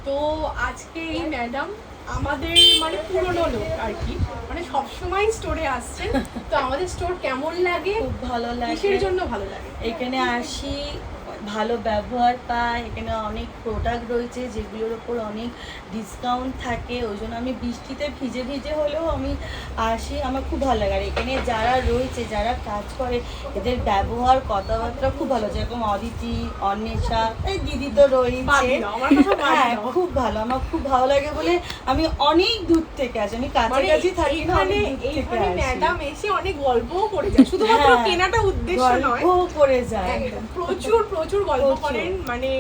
তো আজকে এই ম্যাডাম আমাদের মানে পুরনো লোক আর কি, মানে সবসময় স্টোরে আসছে। তো আমাদের স্টোর কেমন লাগে, খুব ভালো লাগে, কিসের জন্য ভালো লাগে? এখানে আসি, ভালো ব্যবহার পাই, এখানে অনেক প্রোডাক্ট রয়েছে যেগুলোর ওপর অনেক ডিসকাউন্ট থাকে। ওই জন্য আমি বৃষ্টিতে ভিজে ভিজে হলেও আমি আসি, আমার খুব ভালো লাগে। আর এখানে যারা রয়েছে, যারা কাজ করে, এদের ব্যবহার কথাবার্তা খুব ভালো, যেরকম অদিতি, অন্বেষা, এই দিদি তো রয়েছে। হ্যাঁ, খুব ভালো, আমার খুব ভালো লাগে বলে আমি অনেক দূর থেকে আসি, আমি কাছাকাছি থাকি না, অনেক দূর থেকে আসি। ম্যাডাম এসে অনেক গল্পও করে যায়, শুধুমাত্র কেনাটা উদ্দেশ্য নয়, গল্পও করে যায়, প্রচুর প্রচুর গল্প করেন, মানে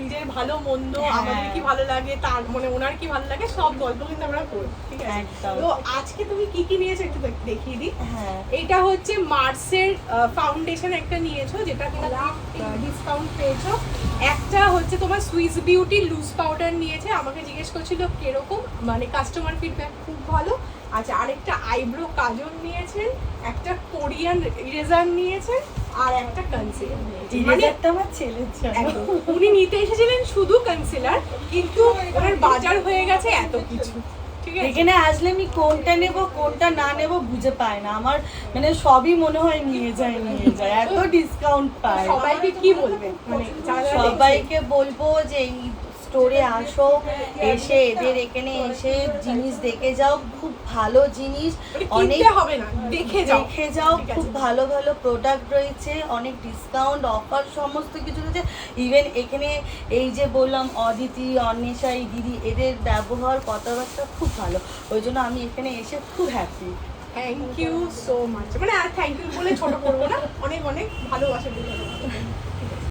নিজের ভালো মন্দ, আমাদের কি ভালো লাগে, তার মানে ওনার কি ভালো লাগে, সব গল্প কিন্তু আমরা করি। ঠিক আছে, তো আজকে তুমি কি কি নিয়েছো একটু দেখিয়ে দিই। এটা হচ্ছে মার্সের ফাউন্ডেশন একটা নিয়েছো, যেটা তোমরা ডিসকাউন্ট পেয়েছো। একটা হচ্ছে তোমার সুইস বিউটি লুজ পাউডার নিয়েছে, আমাকে জিজ্ঞেস করছিল কিরকম, মানে কাস্টমার ফিডব্যাক খুব ভালো। আচ্ছা, আরেকটা আইব্রো কাজল নিয়েছেন, একটা কোরিয়ান ইরেজার নিয়েছেন, আর একটা কনসিলার নিয়েছেন। মানে আমার ছেলের জন্য উনি নিতে এসেছিলেন শুধু কনসিলার, কিন্তু ওনার বাজার হয়ে গেছে এত কিছু। এখানে আসলে আমি কোনটা নেব কোনটা না নেব বুঝে পাই না, আমার মানে সবই মনে হয় নিয়ে যায়, এত ডিসকাউন্ট পাই। সবাইকে কি বলবেন, মানে সবাইকে বলবো যে এই স্টোরে আসো, এসে এদের এখানে এসে জিনিস দেখে যাও, খুব ভালো জিনিস, অনেক হবে না, দেখে যাও, খুব ভালো ভালো প্রোডাক্ট রয়েছে, অনেক ডিসকাউন্ট অফার সমস্ত কিছু রয়েছে। ইভেন এখানে এই যে বললাম অদিতি, অন্বেষা, এই দিদি, এদের ব্যবহার কথাবার্তা খুব ভালো, ওই জন্য আমি এখানে এসে খুব happy. Thank you so much, মানে আর থ্যাংক ইউ বলে ছোট করবো না, অনেক অনেক ভালোবাসা দিলাম।